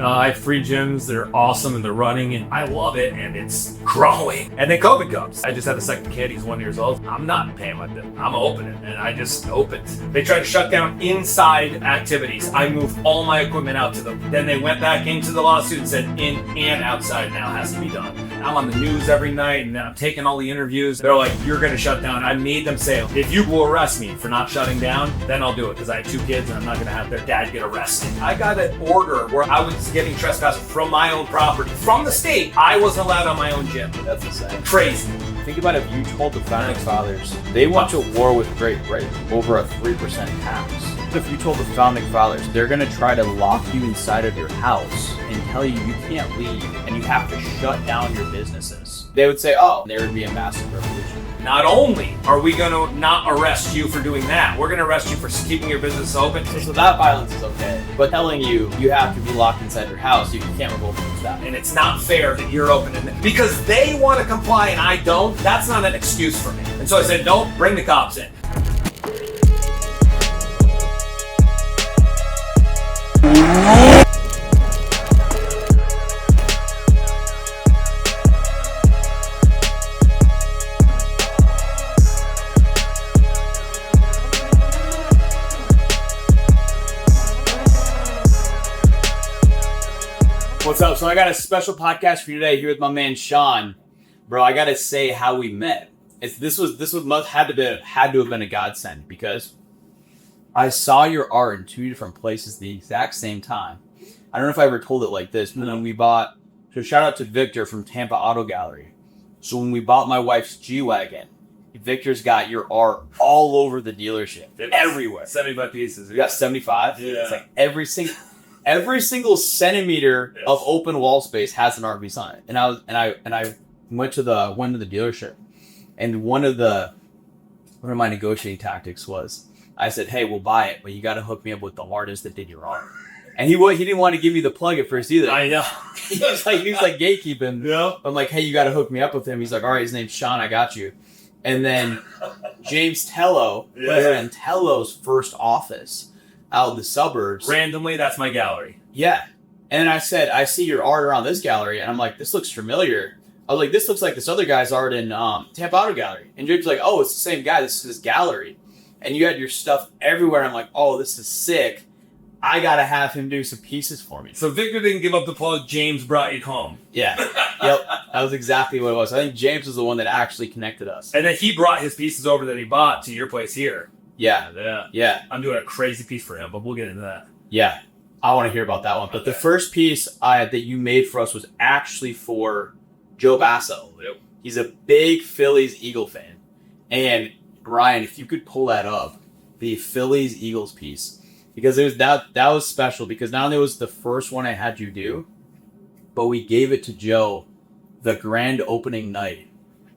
I have free gyms. They're awesome and they're running and I love it and it's growing. And then COVID comes. I just had a second kid. He's 1 year old. I'm not paying my bill. I'm opening and I just opened. They tried to shut down inside activities. I moved all my equipment out to them. Then they went back into the lawsuit and said in and outside now has to be done. I'm on the news every night and I'm taking all the interviews. They're like, you're going to shut down. I made them say, if you will arrest me for not shutting down, then I'll do it because I have 2 kids and I'm not going to have their dad get arrested. I got an order where I was getting trespassed from my own property. From the state, I wasn't allowed on my own gym. That's insane. Crazy. Think about if you told the founding fathers they went to war with Great Britain over a 3% tax. If you told the founding fathers they're going to try to lock you inside of your house and tell you you can't leave and you have to shut down your businesses, they would say, oh, there would be a massive revolution. Not only are we going to not arrest you for doing that, we're going to arrest you for keeping your business open. So that violence is okay. But telling you have to be locked inside your house, you can't revolt against that. And it's not fair that you're open because they want to comply and I don't. That's not an excuse for me. And so I said, no, bring the cops in. What's up? So I got a special podcast for you today here with my man Sean. Bro, I gotta say how we met. This had to have been a godsend because I saw your art in 2 different places at the exact same time. I don't know if I ever told it like this, but then so shout out to Victor from Tampa Auto Gallery. So when we bought my wife's G-Wagon, Victor's got your art all over the dealership. Everywhere. 75 pieces. You got 75? Yeah. It's like every single centimeter of open wall space has an RV on it. And I went to the dealership, and one of my negotiating tactics was I said, hey, we'll buy it, but you got to hook me up with the artist that did your art. And he didn't want to give me the plug at first either. I know. he was like gatekeeping. Yeah. I'm like, hey, you got to hook me up with him. He's like, all right, his name's Sean. I got you. And then James Tello was in Tello's first office out in the suburbs. Randomly, that's my gallery. Yeah. And I said, I see your art around this gallery. And I'm like, this looks familiar. I was like, this looks like this other guy's art in Tampa Auto Gallery. And James was like, oh, it's the same guy. This is his gallery. And you had your stuff everywhere. I'm like, oh, this is sick. I got to have him do some pieces for me. So Victor didn't give up the plug. James brought you home. Yeah. Yep. That was exactly what it was. I think James was the one that actually connected us. And then he brought his pieces over that he bought to your place here. Yeah. Yeah. I'm doing a crazy piece for him, but we'll get into that. Yeah. I want to hear about that one. But the first piece that you made for us was actually for Joe Basso. Yep. He's a big Phillies Eagle fan. And Ryan, if you could pull that up, the Phillies Eagles piece, because it was that was special because not only was the first one I had you do, but we gave it to Joe the grand opening night.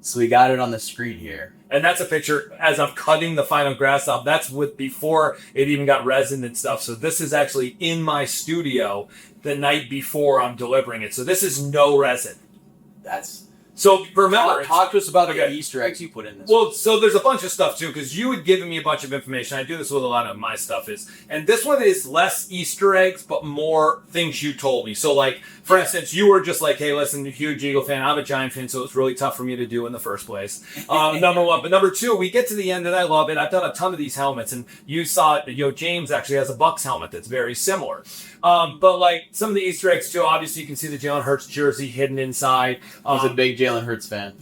So we got it on the screen here. And that's a picture as I'm cutting the final grass off. That's before it even got resin and stuff. So this is actually in my studio the night before I'm delivering it. So this is no resin. So remember, talk to us about the Easter eggs you put in this. Well, so there's a bunch of stuff too, because you had given me a bunch of information. I do this with a lot of my stuff and this one is less Easter eggs, but more things you told me. So like, for instance, you were just like, hey, listen, I'm a huge Eagle fan. I'm a Giant fan, so it's really tough for me to do in the first place. Number one. But number two, we get to the end and I love it. I've done a ton of these helmets and you saw it, James actually has a Bucks helmet that's very similar. But like some of the Easter eggs too, obviously you can see the Jalen Hurts jersey hidden inside. He's a big Jalen Hurts fan.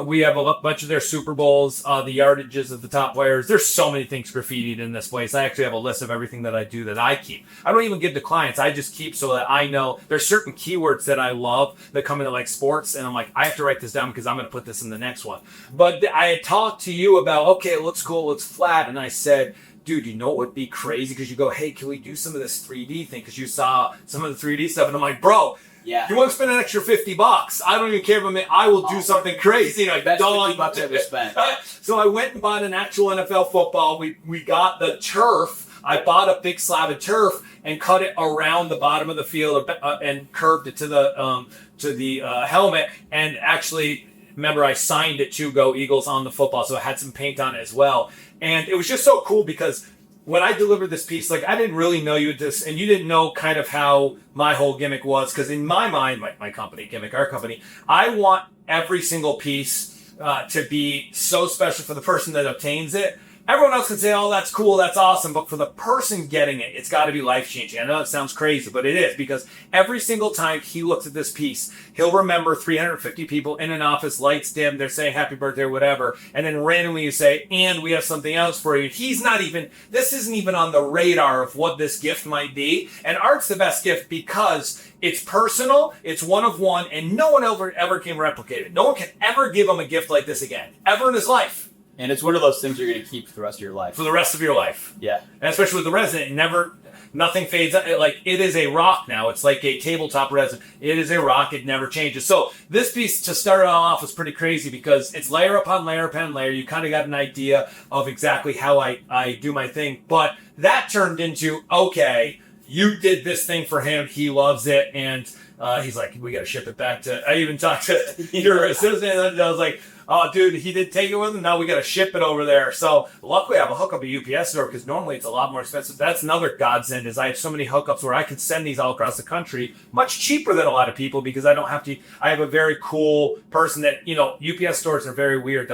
We have a bunch of their Super Bowls, the yardages of the top players. There's so many things graffitied in this place. I actually have a list of everything that I do that I keep. I don't even give to clients. I just keep so that I know there's certain keywords that I love that come into like sports. And I'm like, I have to write this down because I'm going to put this in the next one. But I had talked to you about, okay, it looks cool, it looks flat. And I said, dude, you know what would be crazy? Because you go, hey, can we do some of this 3D thing? Because you saw some of the 3D stuff. And I'm like, bro, yeah, you want to spend an extra $50? I don't even care about me. I will do something crazy. Like, best $50 ever spent. So I went and bought an actual NFL football. We got the turf. I bought a big slab of turf and cut it around the bottom of the field and curved it to the helmet. And actually, remember, I signed it to Go Eagles on the football, so it had some paint on it as well. And it was just so cool because when I delivered this piece, like I didn't really know you this, and you didn't know kind of how my whole gimmick was, because in my mind, my company gimmick, our company, I want every single piece to be so special for the person that obtains it. Everyone else can say, oh, that's cool, that's awesome, but for the person getting it, it's got to be life-changing. I know it sounds crazy, but it is, because every single time he looks at this piece, he'll remember 350 people in an office, lights dim, they're saying happy birthday or whatever, and then randomly you say, and we have something else for you. This isn't even on the radar of what this gift might be, and art's the best gift because it's personal, it's one of one, and no one ever can replicate it. No one can ever give him a gift like this again, ever in his life. And it's one of those things you're going to keep for the rest of your life. For the rest of your life. Yeah. And especially with the resin, nothing fades. It is a rock now. It's like a tabletop resin. It is a rock. It never changes. So this piece, to start it off, was pretty crazy because it's layer upon layer upon layer. You kind of got an idea of exactly how I do my thing. But that turned into, okay, you did this thing for him. He loves it. And he's like, we got to ship it back to... I even talked to your assistant. And I was like... Oh, dude, he did take it with him. Now we got to ship it over there. So luckily I have a hookup at UPS store because normally it's a lot more expensive. That's another godsend is I have so many hookups where I can send these all across the country much cheaper than a lot of people because I don't have to. I have a very cool person that, UPS stores are very weird.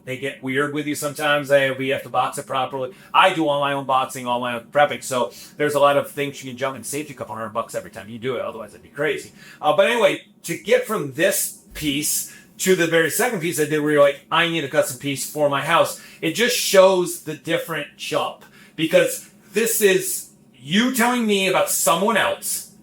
They get weird with you sometimes. We have to box it properly. I do all my own boxing, all my own prepping. So there's a lot of things you can jump and save you a couple $100 every time you do it. Otherwise it'd be crazy. But anyway, to get from this piece to the very second piece I did where you're like, I need a custom piece for my house. It just shows the different jump because this is you telling me about someone else,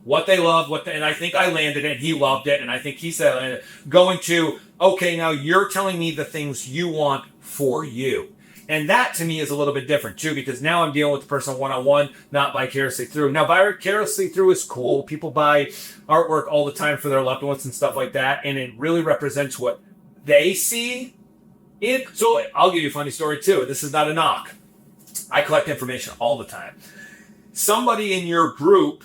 what they love, and I think I landed it, he loved it, and I think he said, going to, okay, now you're telling me the things you want for you. And that to me is a little bit different too, because now I'm dealing with the person one-on-one, not vicariously through. Now, vicariously through is cool. People buy artwork all the time for their loved ones and stuff like that, and it really represents what they see. So I'll give you a funny story too. This is not a knock. I collect information all the time. Somebody in your group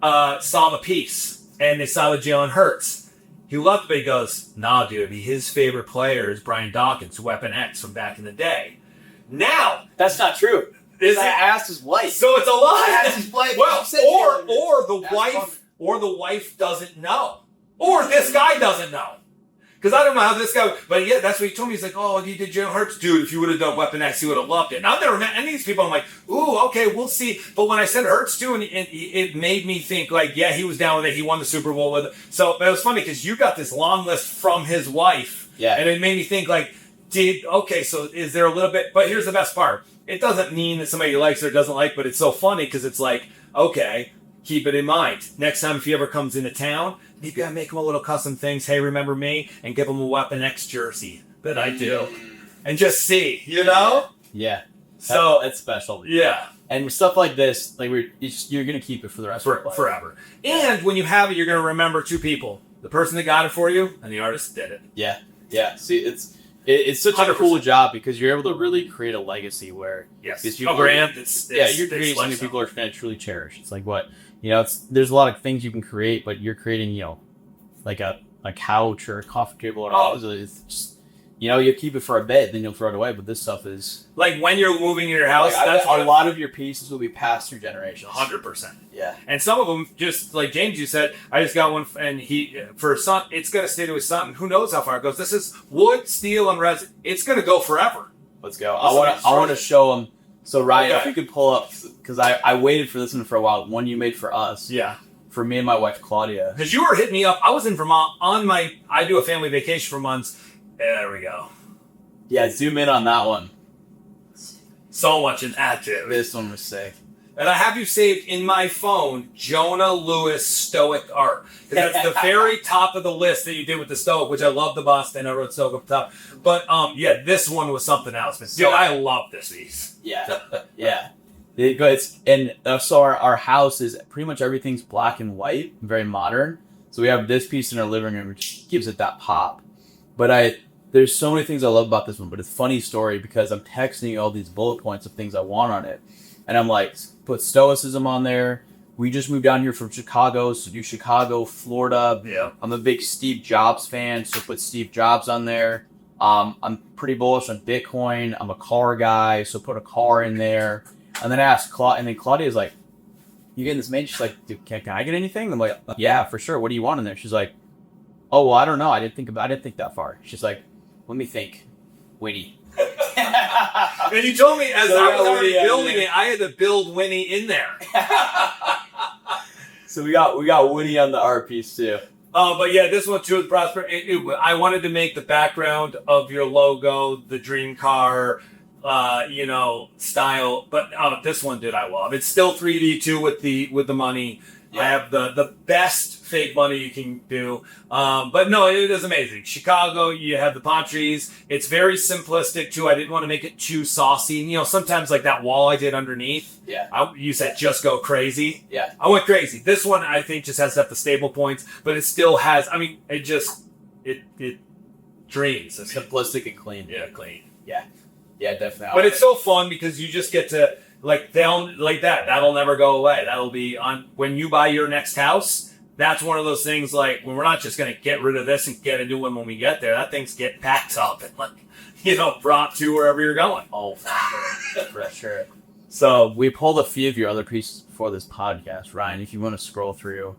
saw the piece, and they saw the Jalen Hurts. He loved it, but he goes, nah, dude, his favorite player is Brian Dawkins, Weapon X from back in the day. Now, that's not true. I asked his wife. So it's a lie. I asked his wife. Well, or the wife doesn't know, or this guy doesn't know, because I don't know how this guy. But yeah, that's what he told me. He's like, oh, he did Jalen Hurts, dude. If you would have done Weapon X, he would have loved it. And I've never met any of these people. I'm like, ooh, okay, we'll see. But when I said Hurts too, and it made me think like, yeah, he was down with it. He won the Super Bowl with it. So it was funny because you got this long list from his wife, yeah, and it made me think like. So is there a little bit, but here's the best part. It doesn't mean that somebody likes or doesn't like, but it's so funny because it's like, okay, keep it in mind. Next time if he ever comes into town, you gotta make him a little custom things. Hey, remember me? And give him a Weapon X jersey that I do. And just see, Yeah. So that's special. Yeah. And stuff like this, like you're gonna keep it for the rest of your life. Forever. And when you have it, you're gonna remember two people. The person that got it for you and the artist that did it. Yeah. Yeah. See, it's such 100%. A cool job because you're able to really create a legacy where you're creating something people are going to truly cherish. It's like there's a lot of things you can create, but you're creating like a couch or a coffee table or it's just you keep it for a bit, then you'll throw it away. But this stuff is like when you're moving in your house. That's a lot of your pieces will be passed through generations. 100%. Yeah. And some of them, just like James, you said, I just got one, and for his son, it's gonna stay to his son. Who knows how far it goes? This is wood, steel, and resin. It's gonna go forever. Let's go. I want to show him. So Ryan, if you could pull up, because I waited for this one for a while. One you made for us. Yeah. For me and my wife Claudia. Because you were hitting me up. I was in Vermont I do a family vacation for months. There we go. Yeah, zoom in on that one. So much in active. This one was sick. And I have you saved in my phone, Jonah Lewis Stoic Art. That's the very top of the list that you did with the Stoic, which I love the bust, and I wrote Stoic up top. But this one was something else. Dude, I love this piece. Yeah, yeah. So our house is pretty much everything's black and white, very modern. So we have this piece in our living room, which gives it that pop. But there's so many things I love about this one, but it's a funny story because I'm texting you all these bullet points of things I want on it. And I'm like, put Stoicism on there. We just moved down here from Chicago, so do Chicago, Florida. Yeah. I'm a big Steve Jobs fan, so put Steve Jobs on there. I'm pretty bullish on Bitcoin. I'm a car guy, so put a car in there. And then I asked Claudia, and then Claudia's like, you getting this made? She's like, dude, can I get anything? I'm like, yeah, for sure. What do you want in there? She's like, oh, well, I don't know. I didn't think that far. She's like, let me think. Winnie. And you told me as So I was yeah, already Winnie, building it, I had to build Winnie in there. So we got Winnie on the art piece too. But yeah, this one too with Prosper. I wanted to make the background of your logo, the dream car, style. But this one, dude, I love. It's still 3D too with the money. Yeah. I have the best fake money you can do. But no, it is amazing. Chicago, you have the palm trees. It's very simplistic too. I didn't want to make it too saucy. Sometimes like that wall I did underneath. Yeah. You said just go crazy. Yeah. I went crazy. This one I think just has to have the stable points, but it still has. I mean, it dreams. It's Simplistic and clean. yeah, clean. Yeah, definitely. But it's so fun because you just get to that'll never go away. That'll be on when you buy your next house. That's one of those things like when we're not just going to get rid of this and get a new one when we get there. That thing's get packed up and brought to wherever you're going. Oh, for sure. So We pulled a few of your other pieces for this podcast, Ryan. If you want to scroll through,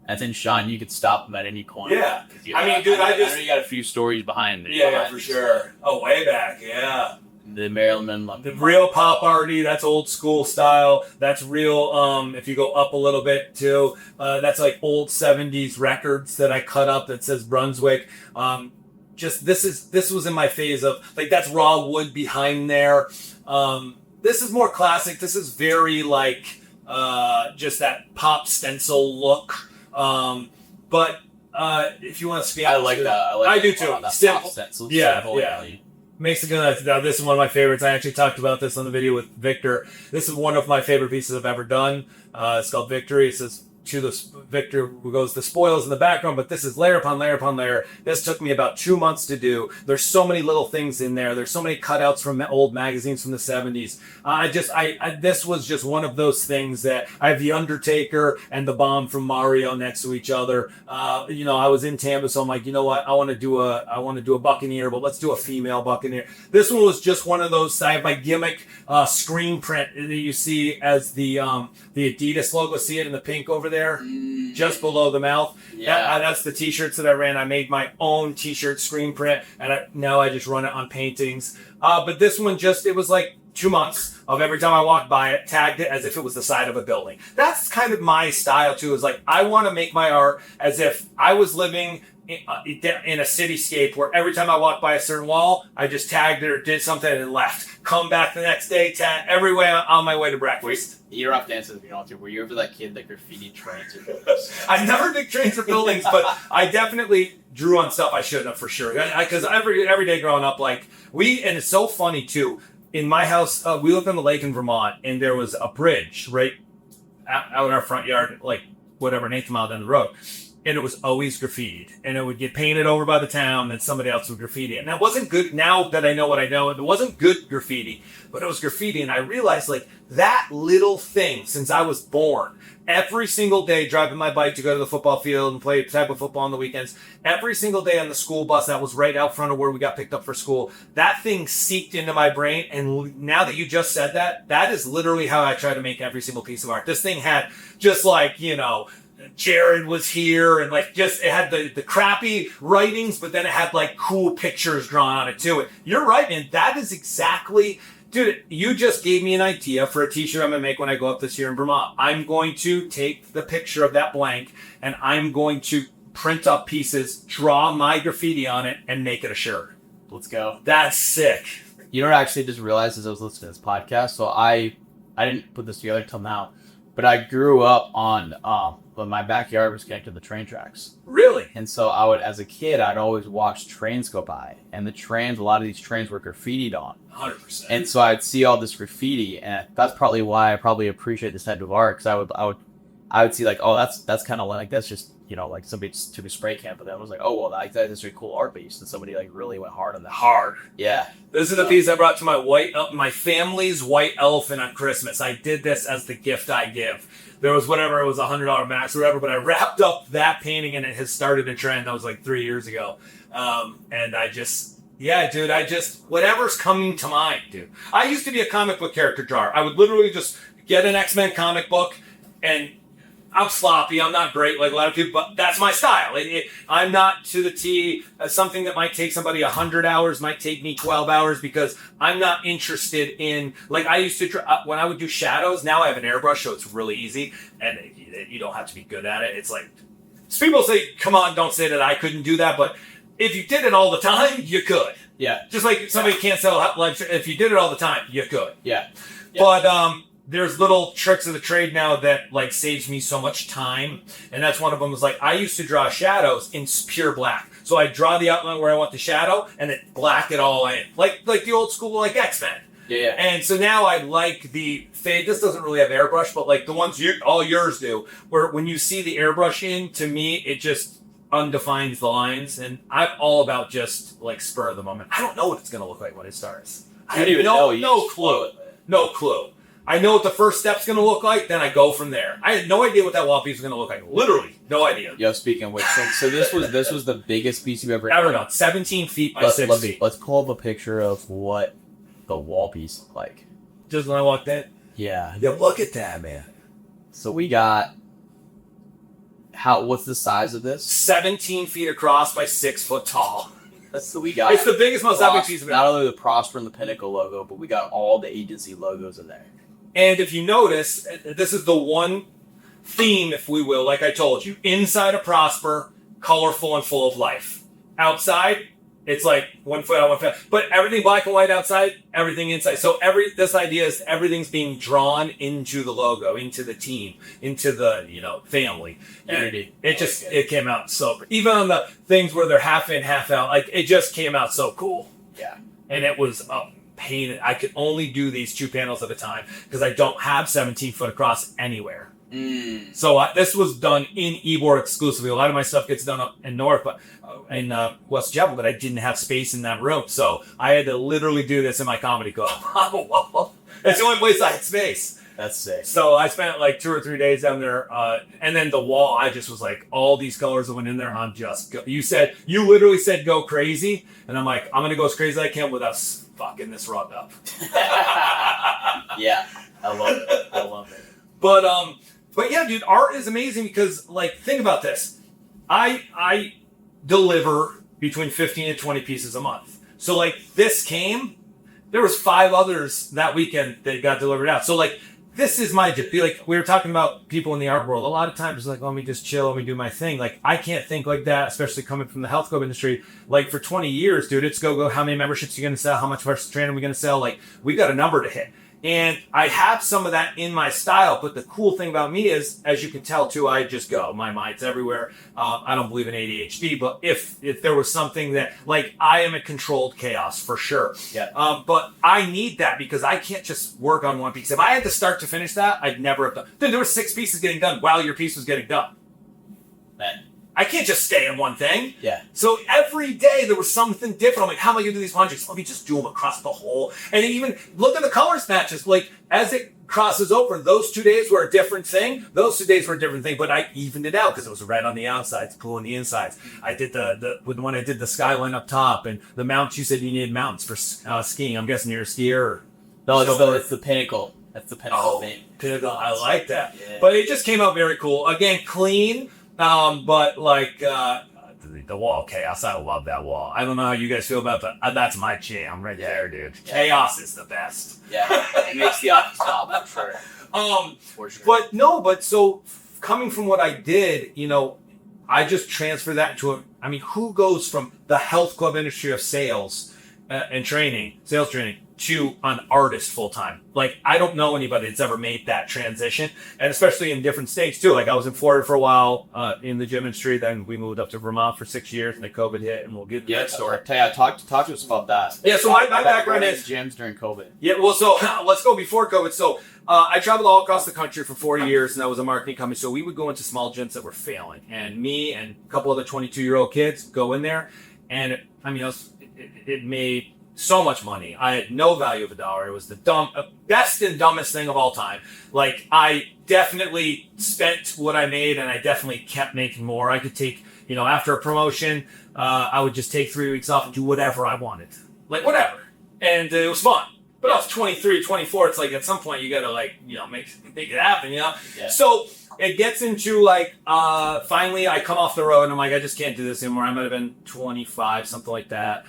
and then Sean, you could stop them at any corner. Yeah. I I mean, dude, I know you got a few stories behind it. yeah, for sure. Oh, way back, yeah. The Marilyn Monroe. The real pop arty, that's old school style. That's real, if you go up a little bit too, that's like old 70s records that I cut up that says Brunswick. This was in my phase of, like, that's raw wood behind there. This is more classic. This is very, like, just that pop stencil look. But if you want to speak... I like that. I do too. That Simple. pop stencil. Yeah, Simple, yeah. Mexican. This is one of my favorites. I actually talked about this on the video with Victor. This is one of my favorite pieces I've ever done. It's called Victory. It says to the Victor who goes the spoils in the background, but this is layer upon layer upon layer. This took me about 2 months to do. There's so many little things in there. There's so many cutouts from old magazines from the 70s. This was just one of those things that I have the Undertaker and the Bomb from Mario next to each other. I was in Tampa, so I'm like, you know what? I want to do a Buccaneer, but let's do a female Buccaneer. This one was just one of those. I have my gimmick screen print that you see as the Adidas logo. See it in the pink over there, just below the mouth. Yeah. That's the t-shirts that I ran. I made my own t-shirt screen print, and now I just run it on paintings. But this one it was like 2 months of every time I walked by it, tagged it as if it was the side of a building. That's kind of my style too, is like, I want to make my art as if I was living in a cityscape where every time I walked by a certain wall, I just tagged it or did something and left. Come back the next day, tag every way on my way to breakfast. You're off dancing if you don't want to. Were you ever that kid that graffiti trains or buildings? I never did trains or buildings, but I definitely drew on stuff I shouldn't have for sure. Because every day growing up, and it's so funny too. In my house, we lived on the lake in Vermont, and there was a bridge right out in our front yard, like whatever, an eighth mile down the road. And it was always graffitied, and it would get painted over by the town, and somebody else would graffiti it. And that wasn't good. Now that I know what I know, it wasn't good graffiti, but it was graffiti. And I realized, that little thing, since I was born, every single day driving my bike to go to the football field and play type of football on the weekends, every single day on the school bus that was right out front of where we got picked up for school, that thing seeped into my brain. And now that you just said that, that is literally how I try to make every single piece of art. This thing had just Jared was here, and it had the crappy writings, but then it had cool pictures drawn on it too. You're right, man. That is exactly, dude, you just gave me an idea for a t-shirt I'm gonna make when I go up this year in Vermont. I'm going to take the picture of that blank, and I'm going to print up pieces, draw my graffiti on it, and make it a shirt. Let's go. That's sick. You know what I actually just realized as I was listening to this podcast? So I didn't put this together till now, but I grew up on but my backyard was connected to the train tracks. Really? And so as a kid, I'd always watch trains go by, and a lot of these trains were graffitied on. 100%. And so I'd see all this graffiti, and that's probably why I probably appreciate this type of art, because I would see that's kind of like that's just somebody took a spray can, but then I was like, oh well, that's a cool art piece, and somebody really went hard on that. Hard. Yeah. This is the piece I brought to my family's white elephant on Christmas. I did this as the gift I give. There was it was $100 max or whatever, but I wrapped up that painting, and it has started a trend. That was 3 years ago. And Yeah, dude, whatever's coming to mind, dude. I used to be a comic book character drawer. I would literally just get an X-Men comic book, and I'm sloppy. I'm not great like a lot of people, but that's my style. I'm not to the T. Something that might take somebody 100 hours might take me 12 hours because I'm not interested in, like I used to, when I would do shadows, now I have an airbrush, so it's really easy, and you don't have to be good at it. It's like, people say, come on, don't say that I couldn't do that, but if you did it all the time, you could. Yeah. Just like somebody can't sell life. If you did it all the time, you could. Yeah. But there's little tricks of the trade now that like saves me so much time, and that's one of them. Is like I used to draw shadows in pure black, so I draw the outline where I want the shadow, and then black it all in, like the old school like X-Men. Yeah. And so now I like the fade. This doesn't really have airbrush, but like the ones all yours do, where when you see the airbrush in, to me it just undefines the lines, and I'm all about just like spur of the moment. I don't know what it's gonna look like when it starts. I don't even know. No clue. No clue. I know what the first step's gonna look like, then I go from there. I had no idea what that wall piece was gonna look like. Literally, no idea. Yo, speaking of which, so this was the biggest piece you've ever done. 17 feet by 6 feet. Let's pull up a picture of what the wall piece looked like. Just when I walked in. Yeah. Yeah, look at that, man. So we got what's the size of this? 17 feet across by 6 foot tall. So we got. It's the biggest, most epic piece of it. Not only the Prosper and the Pinnacle logo, but we got all the agency logos in there. And if you notice, this is the one theme, if we will, like I told you. Inside of Prosper, colorful and full of life. Outside, it's like 1 foot out, 1 foot. But everything black and white outside, everything inside. So this idea is everything's being drawn into the logo, into the team, into the family. Unity. It came out so. Even on the things where they're half in, half out, like it just came out so cool. Yeah. And it was painted. I could only do these 2 panels at a time because I don't have 17 foot across anywhere. So this was done in Ybor exclusively. A lot of my stuff gets done up in North, but in West Jebel, but I didn't have space in that room, so I had to literally do this in my comedy club. It's the only place I had space. That's sick. So I spent like 2 or 3 days down there, and then the wall. I just was like, all these colors that went in there. I'm just. You literally said go crazy, and I'm like, I'm gonna go as crazy as I can without fucking this rug up. Yeah, I love it. But yeah, dude, art is amazing because, like, think about this. I deliver between 15 and 20 pieces a month. So, like, there was 5 others that weekend that got delivered out. So, like, this is my, like, we were talking about people in the art world. A lot of times it's like, let me just chill, let me do my thing. Like, I can't think like that, especially coming from the health club industry. Like, for 20 years, dude, it's go, how many memberships are you going to sell? How much personal training are we going to sell? Like, we got a number to hit. And I have some of that in my style, but the cool thing about me is, as you can tell too, I just go. My mind's everywhere. I don't believe in ADHD, but if there was something that, like, I am a controlled chaos for sure. Yeah. But I need that because I can't just work on one piece. If I had to start to finish that, I'd never have done. Then there were 6 pieces getting done while your piece was getting done. Man. I can't just stay in one thing. Yeah. So every day there was something different. I'm like, how am I going to do these projects? Let me just do them across the whole. And even look at the color matches. Like, as it crosses over, those 2 days were a different thing. Those 2 days were a different thing, but I evened it out because it was red on the outsides, blue on the insides. I did when I did the skyline up top and the mounts. You said you needed mounts for skiing. I'm guessing you're a skier. Or no, it's the Pinnacle. That's the Pinnacle thing. Pinnacle. I like that. Yeah. But it just came out very cool. Again, clean. But like the wall chaos, I love that wall. I don't know how you guys feel about that. That's my jam right there, dude. Yeah. Chaos is the best. Yeah, it makes the office top for sure. For sure. But so coming from what I did, I just transfer that to who goes from the health club industry of sales and sales training, to an artist full time? Like, I don't know anybody that's ever made that transition, and especially in different states too. Like, I was in Florida for a while in the gym industry, then we moved up to Vermont for 6 years, and then COVID hit, and we'll get to that story. Talk to us about that. Yeah, so my background is gyms during COVID. Yeah, well, so let's go before COVID. So I traveled all across the country for 4 years, and I was a marketing company. So we would go into small gyms that were failing, and me and a couple other 22-year-old kids go in there, and it made so much money. I had no value of a dollar. It was the best and dumbest thing of all time. Like, I definitely spent what I made, and I definitely kept making more. I could take, after a promotion, I would just take 3 weeks off and do whatever I wanted. Like, whatever. And it was fun. But I was 23, 24. It's like, at some point, you got to, like, make it happen, Yeah. So it gets into, like, finally, I come off the road, and I'm like, I just can't do this anymore. I might have been 25, something like that.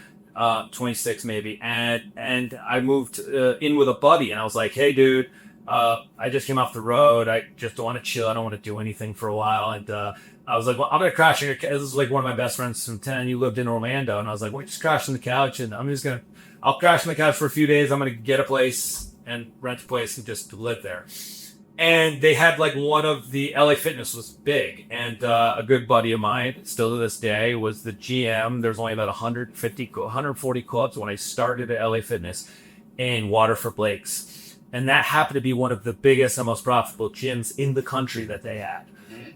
26 maybe, and I moved in with a buddy, and I was like, hey dude, I just came off the road, I just don't want to chill, I don't want to do anything for a while, and I was like, well, I'm gonna crash in your couch. This is like one of my best friends from 10, you lived in Orlando, and I was like, well, just crash on the couch, and I'll crash on the couch for a few days, I'm gonna get a place and rent a place and just live there. And they had like one of the LA Fitness was big, and a good buddy of mine, still to this day, was the GM. There's only about 140 clubs when I started at LA Fitness in Waterford Lakes, and that happened to be one of the biggest and most profitable gyms in the country that they had.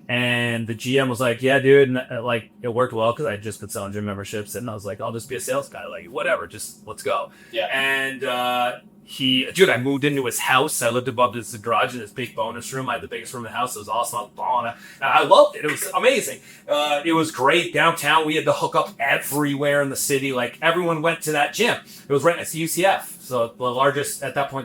And the GM was like, yeah, dude, and like it worked well because I had just been selling gym memberships, and I was like, I'll just be a sales guy, like whatever, just let's go. Yeah. And I moved into his house. I lived above his garage in his big bonus room. I had the biggest room in the house. It was awesome. I was balling. I loved it. It was amazing. It was great. Downtown, we had to hook up everywhere in the city. Like, everyone went to that gym. It was right next to UCF. So the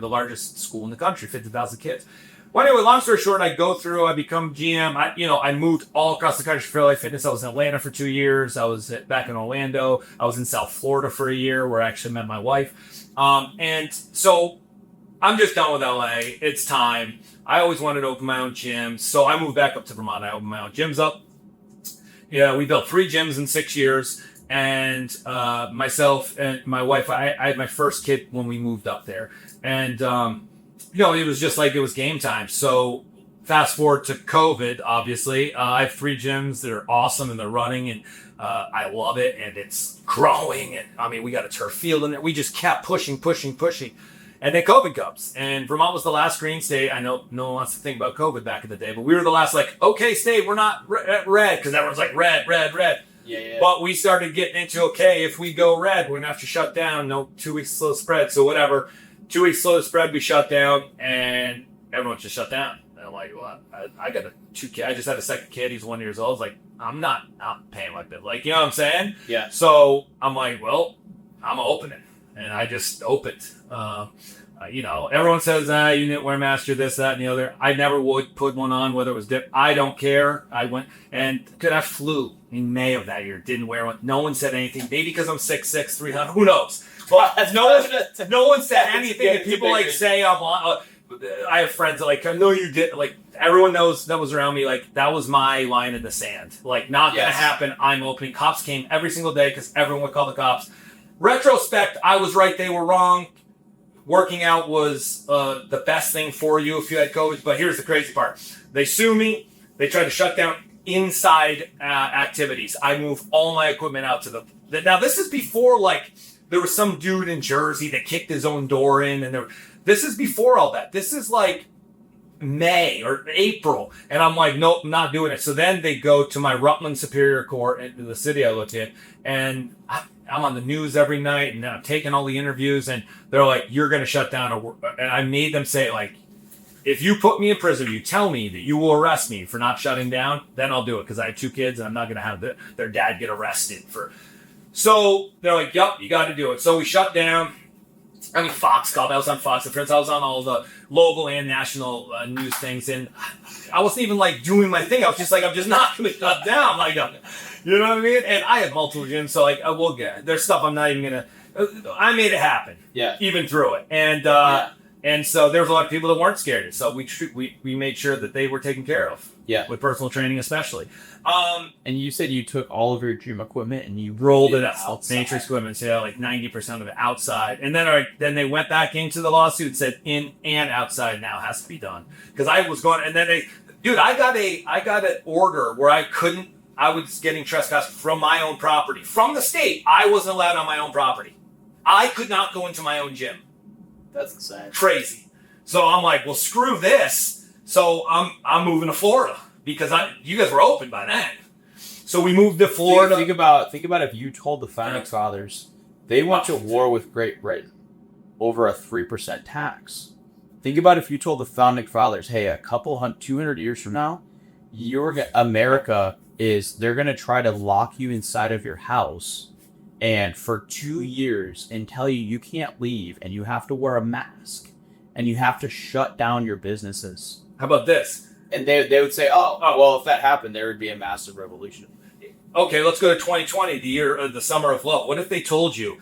largest school in the country, 50,000 kids. Well, anyway, long story short, I become GM. I moved all across the country for LA Fitness. I was in Atlanta for 2 years. I was back in Orlando. I was in South Florida for a year where I actually met my wife. And so I'm just done with LA. It's time. I always wanted to open my own gym. So I moved back up to Vermont. I opened my own gyms up. Yeah, we built 3 gyms in 6 years. And myself and my wife, I had my first kid when we moved up there. And, it was just like it was game time. So fast forward to COVID, obviously. I have 3 gyms that are awesome, and they're running, and I love it, and it's growing. And we got a turf field in there. We just kept pushing. And then COVID comes, and Vermont was the last green state. I know no one wants to think about COVID back in the day, but we were the last, like, okay state, we're not red, because everyone's like red. Yeah. But we started getting into, okay, if we go red, we're going to have to shut down. No, 2 weeks slow spread. So whatever. 2 weeks slow spread, we shut down, and everyone just shut down. And I'm like, well, I got 2 kids. I just had a second kid. He's 1 year old. I was like, I'm not paying my bill. Like, you know what I'm saying? Yeah. So I'm like, well, I'm going to open it. And I just opened. Everyone says, you didn't wear a mask, or this, that, and the other. I never would put one on, whether it was dip. I don't care. I went, and I flew in May of that year. Didn't wear one. No one said anything. Maybe because I'm 6'6", 300. Who knows? But no one said anything. And people say I'm on. I have friends that like, no, you did. Like, everyone knows that was around me. Like, that was my line in the sand. Like, not going to happen. I'm opening. Cops came every single day because everyone would call the cops. Retrospect, I was right. They were wrong. Working out was the best thing for you if you had COVID. But here's the crazy part. They sue me. They tried to shut down inside activities. I moved all my equipment out to now, this is before, like, there was some dude in Jersey that kicked his own door in, and this is before all that. This is like May or April, and I'm like, nope, not doing it. So then they go to my Rutland Superior Court in the city I lived in, and I'm on the news every night, and I'm taking all the interviews, and they're like, you're going to shut down. And I made them say, like, if you put me in prison, you tell me that you will arrest me for not shutting down, then I'll do it, because I have 2 kids, and I'm not going to have their dad get arrested for. So they're like, yep, you got to do it. So we shut down. Fox called. I was on Fox and Friends. I was on all the local and national news things, and I wasn't even like doing my thing. I was just like, I'm just not going to shut down. Like, you know what I mean? And I had multiple gyms, so like, I will get. There's stuff I'm not even going to. I made it happen. Yeah. Even through it, and so there was a lot of people that weren't scared. So we made sure that they were taken care of. Yeah. With personal training, especially. And you said you took all of your gym equipment and you rolled it out. Matrix equipment, so like 90% of it outside. And then they went back into the lawsuit and said in and outside now has to be done. Because I was going, and then I got an order where I was getting trespassed from my own property. From the state, I wasn't allowed on my own property. I could not go into my own gym. That's insane. Crazy. So I'm like, well, screw this. So I'm moving to Florida because you guys were open by then. So we moved to Florida. Think about if you told the Phoenix Fathers They went to war with Great Britain over a 3% tax. Think about if you told the founding fathers, hey, 200 years from now, America they're going to try to lock you inside of your house and for 2 years and tell you can't leave and you have to wear a mask and you have to shut down your businesses. How about this? And they would say, oh, well, if that happened, there would be a massive revolution. Okay, let's go to 2020, the summer of love. What if they told you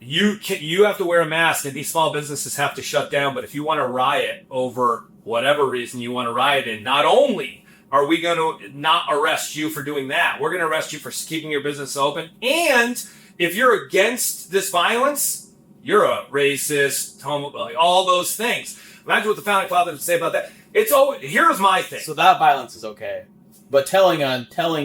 you have to wear a mask and these small businesses have to shut down, but if you want to riot over whatever reason you want to riot in, not only are we going to not arrest you for doing that, we're going to arrest you for keeping your business open. And if you're against this violence, you're a racist, homophobic, all those things. Imagine what the founding fathers would say about that. Here's my thing. So that violence is okay, but telling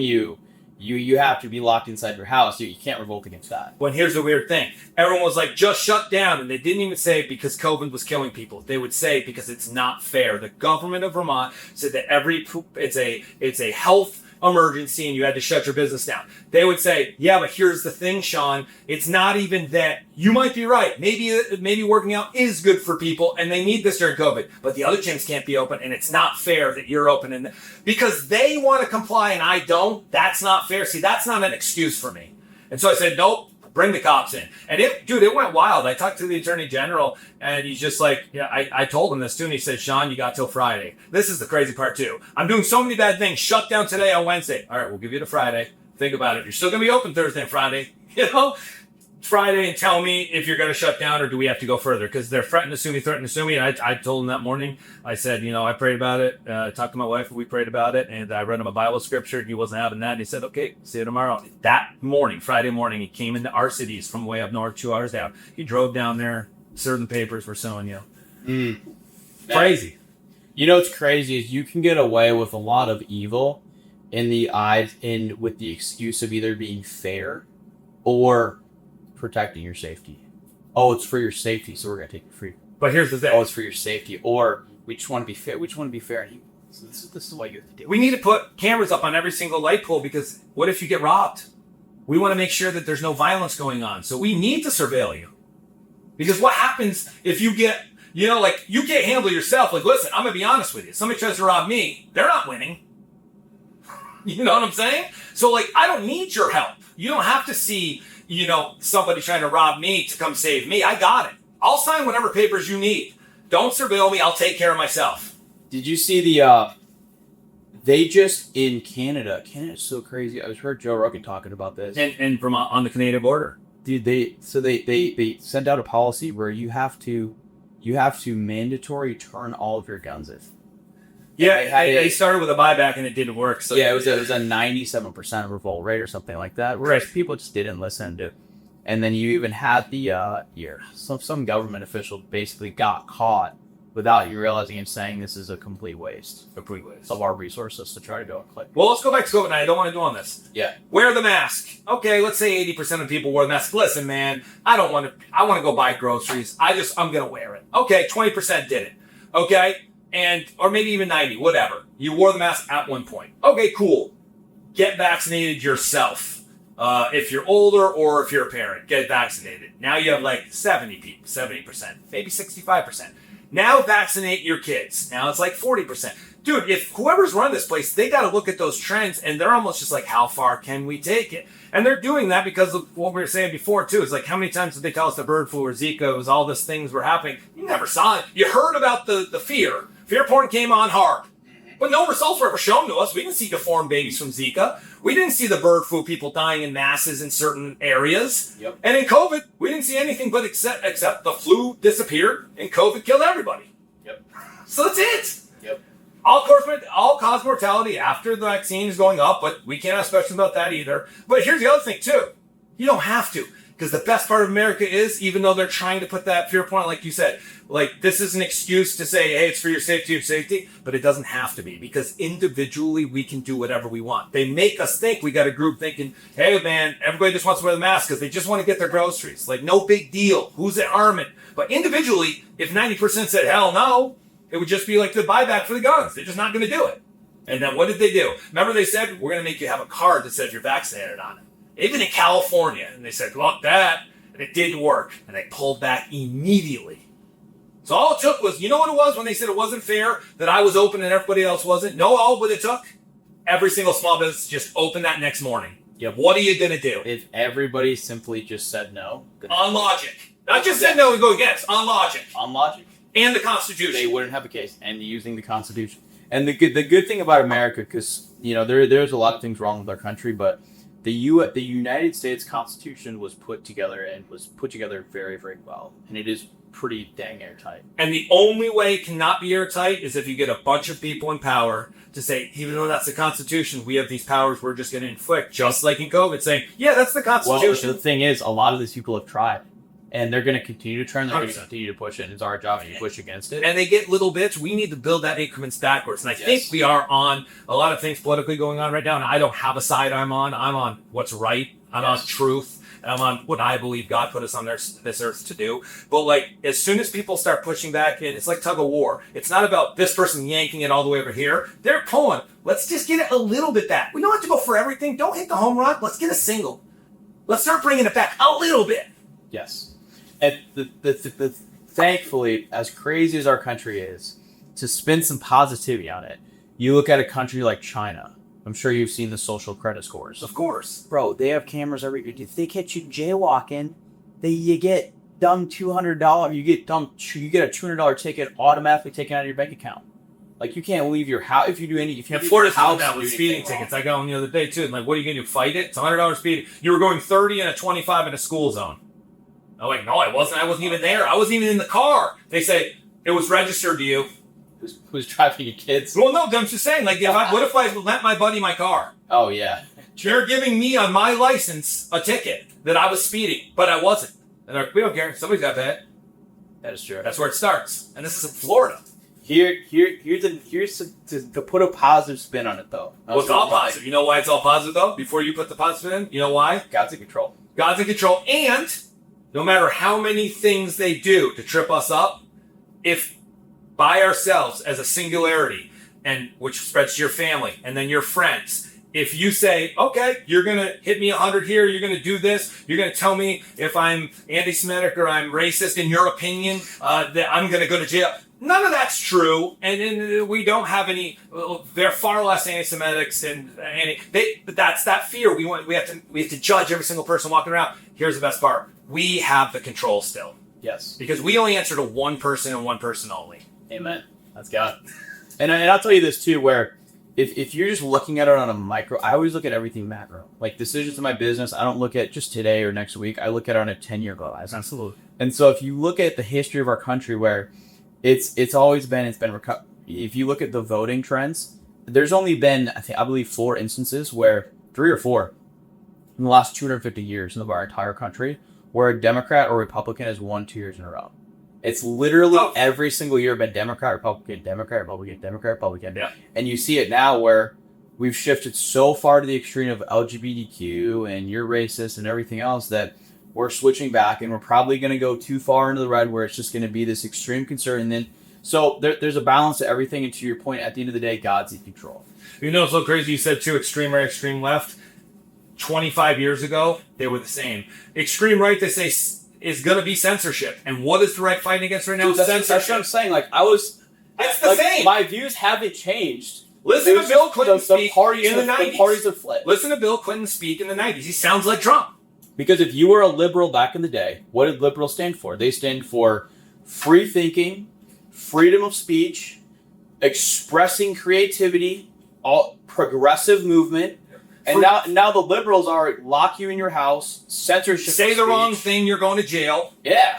you you have to be locked inside your house, you can't revolt against that. When here's the weird thing. Everyone was like, just shut down. And they didn't even say because COVID was killing people. They would say because it's not fair. The government of Vermont said that it's a health emergency and you had to shut your business down. They would say, yeah, but here's the thing, Sean. It's not even that. You might be right. Maybe working out is good for people and they need this during COVID, but the other gyms can't be open and it's not fair that you're open and because they want to comply and I don't. That's not fair. See, that's not an excuse for me. And so I said, nope. Bring the cops in. And it went wild. I talked to the attorney general and he's just like, yeah, I told him this too. And he said, Sean, you got till Friday. This is the crazy part too. I'm doing so many bad things. Shut down today on Wednesday. All right, we'll give you to Friday. Think about it. You're still going to be open Thursday and Friday, Friday and tell me if you're going to shut down or do we have to go further? Because they're threatening to sue me. And I told them that morning, I said, I prayed about it. I talked to my wife, we prayed about it. And I read him a Bible scripture. He wasn't having that. And he said, okay, see you tomorrow. That morning, Friday morning, he came into our cities from way up north, 2 hours down. He drove down there, certain papers were showing you. Crazy. What's crazy is you can get away with a lot of evil with the excuse of either being fair or protecting your safety. Oh, it's for your safety, so we're gonna take it free. But here's the thing. Oh, it's for your safety, or we just want to be fair. We just want to be fair. So this is what you have to do. We need to put cameras up on every single light pole because what if you get robbed? We want to make sure that there's no violence going on. So we need to surveil you. Because what happens if you get, you can't handle yourself. Like, listen, I'm gonna be honest with you. Somebody tries to rob me, they're not winning. You know what I'm saying? So I don't need your help. You don't have to see somebody trying to rob me to come save me. I got it. I'll sign whatever papers you need. Don't surveil me. I'll take care of myself. Did you see in Canada's so crazy. I heard Joe Rogan talking about this. And from on the Canadian border. Dude, they sent out a policy where you have to mandatory turn all of your guns in. Yeah, they started with a buyback and it didn't work. So yeah, it was a 97% revolt rate or something like that. Whereas people just didn't listen to. And then you even had some government official basically got caught without you realizing and saying this is a complete waste of our resources to try to go and click. Well, let's go back to COVID. I don't want to do on this. Yeah. Wear the mask. Okay, let's say 80% of people wear the mask. Listen, man, I want to go buy groceries. I'm going to wear it. Okay, 20% did it. Okay? Or maybe even 90, whatever. You wore the mask at one point. Okay, cool. Get vaccinated yourself. If you're older or if you're a parent, get vaccinated. Now you have 70%, maybe 65%. Now vaccinate your kids. Now it's 40%. Dude, if whoever's running this place, they got to look at those trends and they're almost just how far can we take it? And they're doing that because of what we were saying before too. It's how many times did they tell us the bird flu or Zika was all these things were happening? You never saw it. You heard about the fear. Fear porn came on hard. But no results were ever shown to us. We didn't see deformed babies from Zika. We didn't see the bird flu people dying in masses in certain areas. Yep. And in COVID, we didn't see anything but except the flu disappeared and COVID killed everybody. Yep. So that's it. Yep. All cause mortality after the vaccine is going up, but we can't ask questions about that either. But here's the other thing too. You don't have to. Because the best part of America is, even though they're trying to put that fear point, like you said, this is an excuse to say, hey, it's for your safety, but it doesn't have to be. Because individually, we can do whatever we want. They make us think we got a group thinking, hey, man, everybody just wants to wear the mask because they just want to get their groceries. No big deal. Who's it harming? But individually, if 90% said, hell no, it would just be the buyback for the guns. They're just not going to do it. And then what did they do? Remember they said, we're going to make you have a card that says you're vaccinated on it. Even in California, and they said, look, that And it didn't work. And they pulled back immediately. So all it took was, you know what it was when they said it wasn't fair that I was open and everybody else wasn't? No, all what it took? Every single small business just opened that next morning. Yep. What are you going to do? If everybody simply just said no. On logic. Not just said no and go against. On logic. On logic. And the Constitution. They wouldn't have a case. And using the Constitution. And the good thing about America, because, you know, there's a lot of things wrong with our country, but the United States Constitution was put together very, very well. And it is pretty dang airtight. And the only way it cannot be airtight is if you get a bunch of people in power to say, even though that's the Constitution, we have these powers we're just going to inflict, just like in COVID, saying, yeah, that's the Constitution. Well, the thing is, a lot of these people have tried. And they're going to continue to try, and they're going to 100%. continue to push it. And it's our job to push against it. And they get little bits. We need to build that increments backwards. And I think we are on a lot of things politically going on right now. And I don't have a side I'm on. I'm on what's right. I'm on truth. I'm on what I believe God put us on this earth to do. But like, as soon as people start pushing back in, it's like tug of war. It's not about this person yanking it all the way over here. They're pulling. Let's just get it a little bit back. We don't have to go for everything. Don't hit the home run. Let's get a single. Let's start bringing it back a little bit. Yes. And thankfully, as crazy as our country is, to spin some positivity on it, you look at a country like China. I'm sure you've seen the social credit scores. Of course. Bro, they have cameras if they catch you jaywalking, you get dumb $200. You get a $200 ticket automatically taken out of your bank account. Like, you can't leave your house if you do any. If you have Florida's doing that with speeding tickets. I got one the other day too. And like, what are you going to do? Fight it? It's $100 speeding. You were going 30 and a 25 in a school zone. I'm like, no, I wasn't. I wasn't even there. I wasn't even in the car. They say it was registered to you. Who's driving your kids? Well, no, I'm just saying. Like, what if I lent my buddy my car? Oh yeah. You're giving me on my license a ticket that I was speeding, but I wasn't. And they're like, we don't care. Somebody's got that. That is true. That's where it starts. And this is in Florida. Here's to put a positive spin on it though. Well, it's all positive. You know why it's all positive though? Before you put the positive in, you know why? God's in control. God's in control, and no matter how many things they do to trip us up, if by ourselves as a singularity, and which spreads to your family and then your friends, if you say, okay, you're going to hit me 100 here, you're going to do this, you're going to tell me if I'm anti-Semitic or I'm racist in your opinion, that I'm going to go to jail. None of that's true, and we don't have any. They're far less anti-Semitics, but that's that fear. We have to judge every single person walking around. Here's the best part: we have the control still. Yes, because we only answer to one person and one person only. Amen. That's God. And I'll tell you this too, where if you're just looking at it on a micro, I always look at everything macro. Like decisions in my business, I don't look at just today or next week. I look at it on a 10-year goal. Absolutely. And so if you look at the history of our country, where it's always been if you look at the voting trends, there's only been I believe 4 instances where 3 or 4 in the last 250 years of our entire country where a Democrat or Republican has won 2 years in a row. It's literally every single year been Democrat, Republican, Democrat, Republican, Democrat, Republican. Yeah. And you see it now where we've shifted so far to the extreme of LGBTQ and you're racist and everything else that we're switching back, and we're probably going to go too far into the red where it's just going to be this extreme concern. And then, so there's a balance to everything. And to your point, at the end of the day, God's in control. You know, it's so crazy. You said too, extreme right, extreme left. 25 years ago, they were the same. Extreme right, they say, is going to be censorship. And what is the right fighting against right now? Dude, censorship. That's what I'm saying. Like, it's the same. My views haven't changed. Listen to Bill Clinton speak in the 90s. The parties have flipped. Listen to Bill Clinton speak in the 90s. He sounds like Trump. Because if you were a liberal back in the day, what did liberals stand for? They stand for free thinking, freedom of speech, expressing creativity, all progressive movement. And now the liberals are lock you in your house, censorship. Say the wrong thing, you're going to jail. Yeah.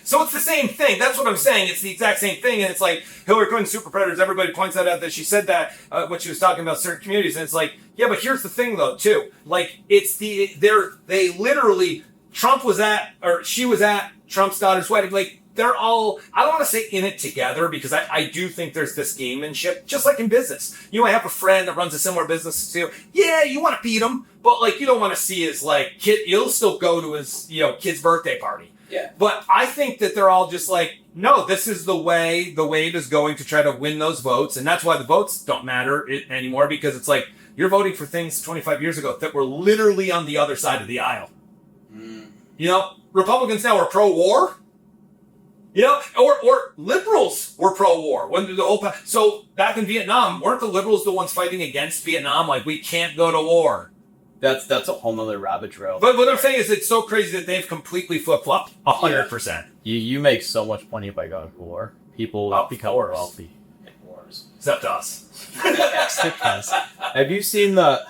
So it's the same thing. That's what I'm saying. It's the exact same thing. And it's like Hillary Clinton, super predators. Everybody points that out that she said that when she was talking about certain communities. And it's like, yeah, but here's the thing though, too. Like they literally, Trump was at, or she was at Trump's daughter's wedding. Like, they're all, I don't want to say in it together, because I do think there's this gamemanship, just like in business. You might have a friend that runs a similar business to you. Yeah, you want to beat him, but like, you don't want to see his like kid, you'll still go to his, kid's birthday party. Yeah. But I think that they're all just like, no, this is the way it is going to try to win those votes. And that's why the votes don't matter anymore, because it's like, you're voting for things 25 years ago that were literally on the other side of the aisle. You know, Republicans now are pro-war. You know, or liberals were pro-war when the whole. So back in Vietnam, weren't the liberals the ones fighting against Vietnam? Like, we can't go to war. That's a whole nother rabbit trail. But what I'm saying is, it's so crazy that they've completely flip-flopped 100%. You make so much money by going to war. People become wealthy in wars. Except us. Except us. Have you seen the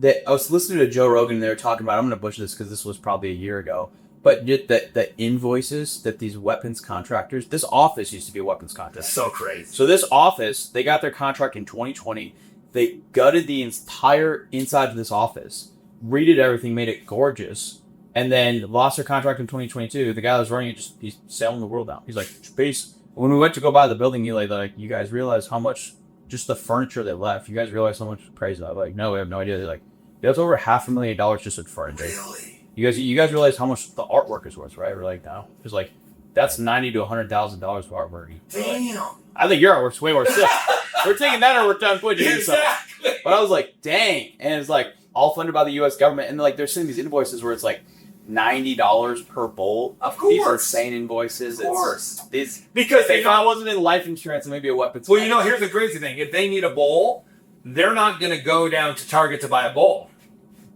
I was listening to Joe Rogan and they were talking about, I'm going to butcher this because this was probably a year ago, but the invoices that these weapons contractors, this office used to be a weapons contractor. That's so crazy. So this office, they got their contract in 2020. They gutted the entire inside of this office, redid everything, made it gorgeous, and then lost their contract in 2022. The guy that was running it, he's selling the world out. He's like, peace. When we went to go buy the building, like, you guys realize how much, just the furniture they left, you guys realize how much praise that? Like, no, we have no idea. They're like, that's over $500,000 just in furniture. Really? You guys realize how much the artwork is worth, right? We're like, no. It's like, that's $90,000 to $100,000 for artwork. Damn. I think your artwork's way more sick. We're taking that artwork down quick. Exactly. But I was like, dang. And it's like all funded by the U.S. government. And like they're sending these invoices where it's like $90 per bowl. Of course. These insane invoices. Of course. Because if I wasn't in life insurance and maybe a weapons. Well, you know, here's the crazy thing. If they need a bowl, they're not going to go down to Target to buy a bowl.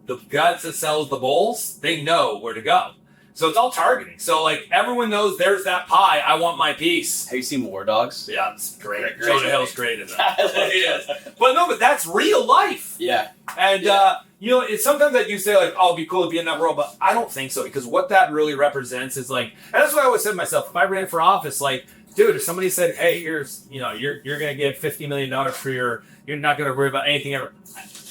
The guys that sells the bowls, they know where to go. So it's all targeting. So, like, everyone knows there's that pie. I want my piece. Have you seen War Dogs? Yeah, it's great. Great. Jonah Hill's great in that. Yes. But no, but that's real life. Yeah. And, you know, it's sometimes that you say, like, oh, it'd be cool to be in that world, but I don't think so. Because what that really represents is, like, and that's what I always said to myself. If I ran for office, like, dude, if somebody said, hey, here's, you know, you're going to get $50 million for you're not going to worry about anything ever.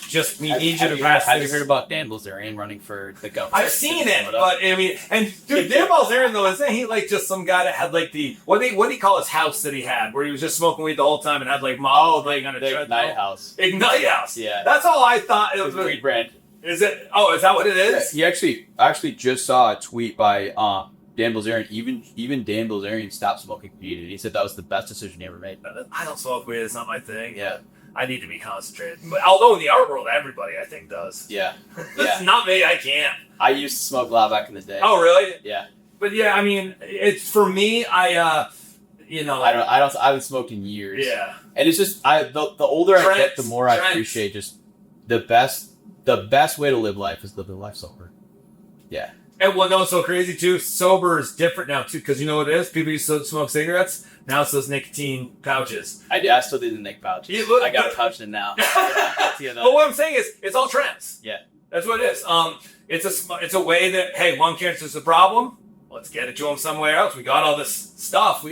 Just need you to pass. Have you heard about Dan Bilzerian running for the government? I've seen it, but I mean, and dude, Dan Bilzerian though, isn't he like just some guy that had like the what do you call his house that he had where he was just smoking weed the whole time and had like models laying on a treadmill? Ignite House. Ignite House. Yeah, that's all I thought. It was weed brand. Is it? Oh, is that what it is? Yeah, he actually just saw a tweet by Dan Bilzerian. Even Dan Bilzerian stopped smoking weed, and he said that was the best decision he ever made. I don't smoke weed; it's not my thing. Yeah. I need to be concentrated. But although in the art world, everybody I think does. Yeah. It's not me. I can't. I used to smoke loud back in the day. Oh, really? Yeah. But yeah, I mean, it's for me. You know, I haven't smoked in years. Yeah. And it's just the older I get, the more I appreciate just the best way to live life is live life sober. Yeah. And well, no, it's so crazy too. Sober is different now too, because you know what it is. People used to smoke cigarettes. Now it's those nicotine pouches. I still do the nic pouch. I got a pouch in now. But what I'm saying is, it's all trends. Yeah, that's what it is. It's a way that hey, lung cancer is a problem. Let's get it to them somewhere else. We got all this stuff.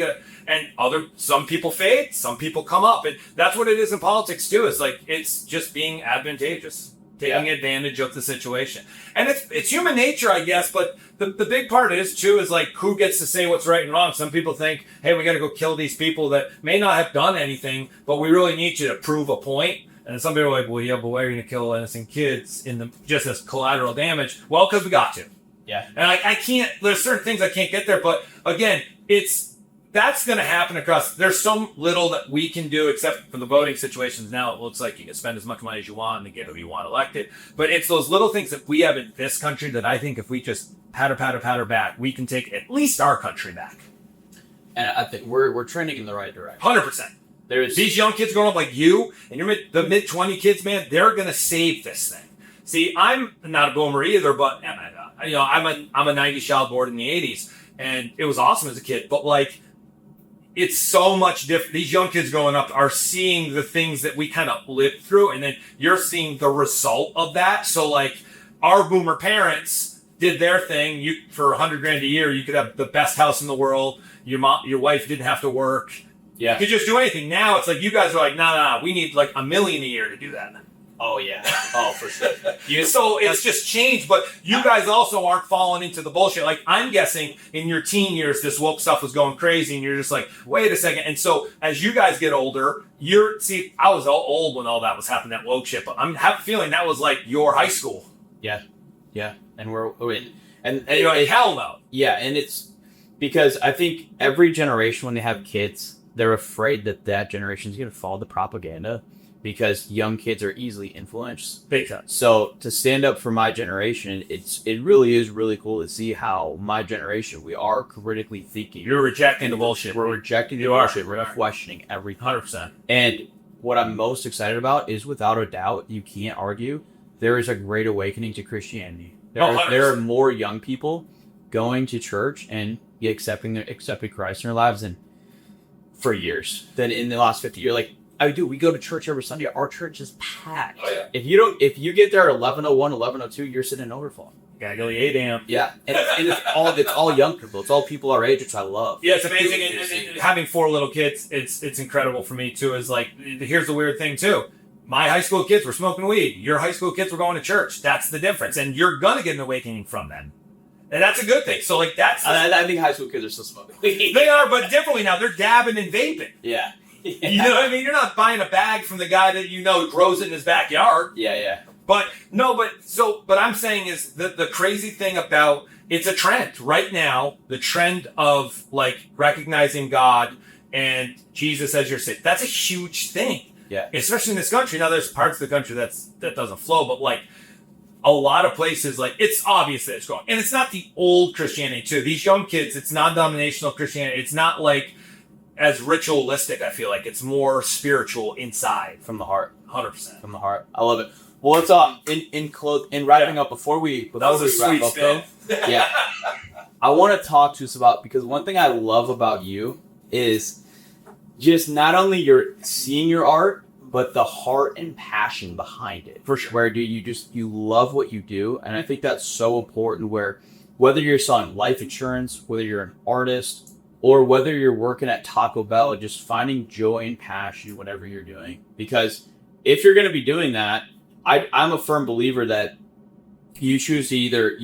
Some people fade, some people come up, and that's what it is in politics too. It's like it's just being advantageous. Taking advantage of the situation. And it's human nature, I guess, but the big part is, too, is like who gets to say what's right and wrong. Some people think, hey, we got to go kill these people that may not have done anything, but we really need you to prove a point. And some people are like, well, yeah, but why are you going to kill innocent kids just as collateral damage? Well, because we got to. Yeah. And I can't, there's certain things I can't get there, but again, that's going to happen across. There's so little that we can do except for the voting situations. Now it looks like you can spend as much money as you want and get who you want elected. But it's those little things that we have in this country that I think if we just patter back, we can take at least our country back. And I think we're trending in the right direction. 100%. These young kids growing up like you and the mid-20 kids, man, they're going to save this thing. See, I'm not a boomer either, but you know, I'm a 90s child born in the 80s, and it was awesome as a kid. But like, it's so much different. These young kids growing up are seeing the things that we kind of lived through, and then you're seeing the result of that. So, like, our boomer parents did their thing. For $100,000 a year, you could have the best house in the world. Your wife didn't have to work. Yeah, you could just do anything. Now it's like you guys are like, nah, we need like $1 million a year to do that. Oh yeah, oh for sure. So it's just changed, but you guys also aren't falling into the bullshit. Like I'm guessing in your teen years, this woke stuff was going crazy, and you're just like, wait a second. And so as you guys get older, I was old when all that was happening, that woke shit. But I have a feeling that was like your high school. Yeah, and you're like, hell no. Yeah, and it's because I think every generation when they have kids, they're afraid that generation is going to follow the propaganda. because young kids are easily influenced. Big time. So to stand up for my generation, it really is really cool to see how my generation, we are critically thinking. You're rejecting the bullshit. We're rejecting the You are. bullshit. We're questioning everything. 100%. And what I'm most excited about is, without a doubt, you can't argue, there is a great awakening to Christianity. There are more young people going to church and accepting Christ in their lives than for years than in the last 50 years. Like, we go to church every Sunday. Our church is packed. Oh, yeah. If you get there at 11:01, 11:02, you're sitting in overflow. Gotta go to 8 a.m. Yeah, and it's all young people. It's all people our age, which I love. Yeah, it's amazing. And having 4 little kids, it's incredible for me too. Is like, here's the weird thing too. My high school kids were smoking weed. Your high school kids were going to church. That's the difference, and you're gonna get an awakening from them, and that's a good thing. So like that's. I think high school kids are still smoking weed. They are, but differently now. They're dabbing and vaping. Yeah. You know what I mean? You're not buying a bag from the guy that you know grows it in his backyard. Yeah. But I'm saying is the crazy thing about it's a trend right now. The trend of like recognizing God and Jesus as your Savior. That's a huge thing. Yeah. Especially in this country. Now there's parts of the country that doesn't flow, but like a lot of places, like it's obvious that it's growing. And it's not the old Christianity too. These young kids, it's non-denominational Christianity. It's not like as ritualistic. I feel like it's more spiritual inside. From the heart. 100%. From the heart. I love it. Well, it's in wrapping up before we that was a sweet up, spin. though, yeah, I want to talk to us about, because one thing I love about you is just not only you're seeing your art, but the heart and passion behind it. For sure. Where you love what you do, and I think that's so important. Where whether you're selling life insurance, whether you're an artist, or whether you're working at Taco Bell, just finding joy and passion in whatever you're doing. Because if you're going to be doing that, I'm a firm believer that you choose to either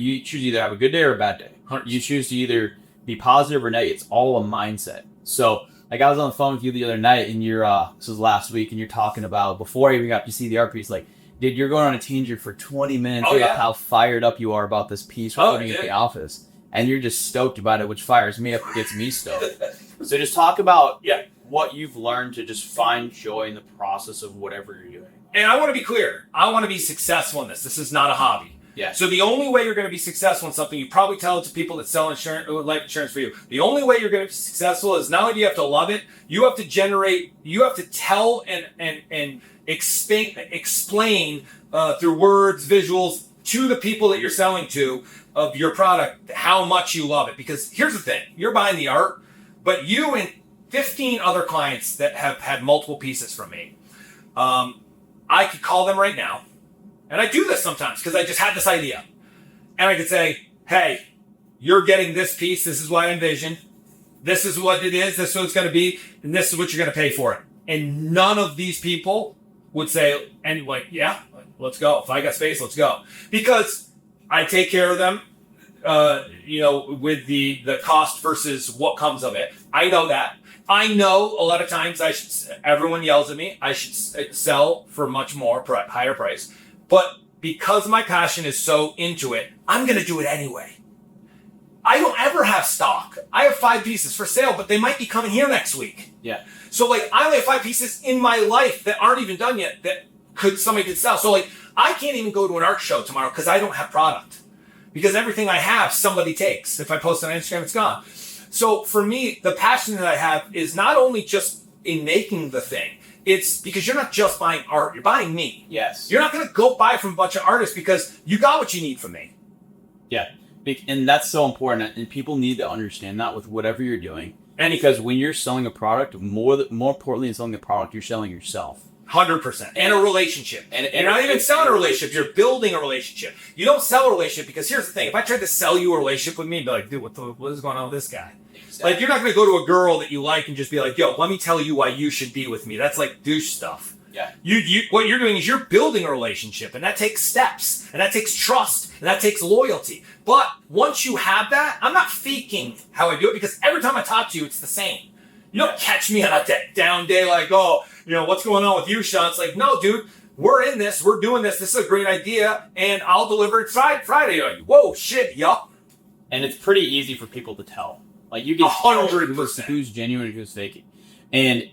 have a good day or a bad day. You choose to either be positive or negative. It's all a mindset. So, like, I was on the phone with you the other night, and this was last week, and you're talking about, before I even got to see the art piece, like, dude, you're going on a tangent for 20 minutes about how fired up you are about this piece we're putting at the office. And you're just stoked about it, which fires me up, gets me stoked. So just talk about what you've learned to just find joy in the process of whatever you're doing. And I want to be clear. I want to be successful in this. This is not a hobby. Yeah. So the only way you're going to be successful in something, you probably tell it to people that sell insurance, life insurance for you. The only way you're going to be successful is not only do you have to love it, you have to tell and explain through words, visuals to the people that you're selling to of your product how much you love it. Because here's the thing, you're buying the art, but you and 15 other clients that have had multiple pieces from me, I could call them right now, and I do this sometimes because I just had this idea, and I could say, hey, you're getting this piece, this is what I envisioned, this is what it is, this is what it's going to be, and this is what you're going to pay for it. And none of these people would say, yeah, let's go. If I got space, let's go. Because I take care of them, with the cost versus what comes of it. I know that. I know a lot of times everyone yells at me. I should sell for much more, higher price. But because my passion is so into it, I'm going to do it anyway. I don't ever have stock. I have 5 pieces for sale, but they might be coming here next week. Yeah. So like I only have 5 pieces in my life that aren't even done yet that somebody could sell. So like I can't even go to an art show tomorrow because I don't have product. Because everything I have, somebody takes. If I post on Instagram, it's gone. So for me, the passion that I have is not only just in making the thing. It's because you're not just buying art, you're buying me. Yes. You're not going to go buy from a bunch of artists because you got what you need from me. Yeah. And that's so important. And people need to understand that with whatever you're doing. And because when you're selling a product, more importantly than selling a product, you're selling yourself. 100%. And a relationship. And you're not even selling a relationship, you're building a relationship. You don't sell a relationship because here's the thing. If I tried to sell you a relationship with me, I'd be like, dude, what is going on with this guy? Exactly. Like, you're not going to go to a girl that you like and just be like, yo, let me tell you why you should be with me. That's like douche stuff. Yeah. What you're doing is you're building a relationship, and that takes steps, and that takes trust, and that takes loyalty. But once you have that, I'm not faking how I do it because every time I talk to you, it's the same. You don't catch me on a down day like, oh, what's going on with you, Sean? It's like, no, dude, we're in this. We're doing this. This is a great idea, and I'll deliver it Friday on you. Whoa, shit, yup. And it's pretty easy for people to tell. Like, you can 100% who's genuine and who's faking. And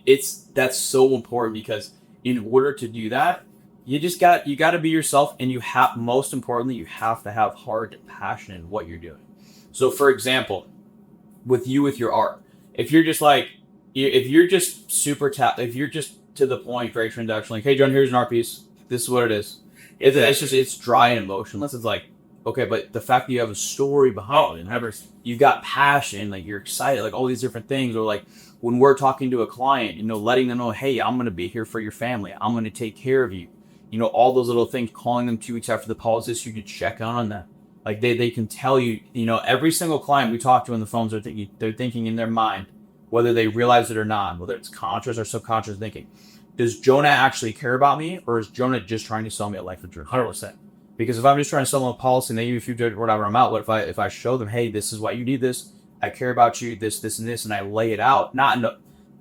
that's so important because, in order to do that, you got to be yourself, and most importantly, you have to have heart and passion in what you're doing. So, for example, with your art, if you're just if you're just to the point, very transactional, like, hey, John, here's an art piece. This is what it is. It's dry and emotionless. It's like, okay, but the fact that you have a story behind it, and you've got passion, like you're excited, like all these different things, or like when we're talking to a client, letting them know, hey, I'm going to be here for your family. I'm going to take care of you. All those little things, calling them 2 weeks after the policy, so you can check on them. Like they can tell you, every single client we talk to on the phones are they're thinking in their mind, whether they realize it or not, whether it's conscious or subconscious thinking, does Jonah actually care about me, or is Jonah just trying to sell me a life insurance? 100%. Because if I'm just trying to sell them a policy and they give me a few whatever I'm out, what if I show them, hey, this is why you need this, I care about you, this, and this, and I lay it out, not in a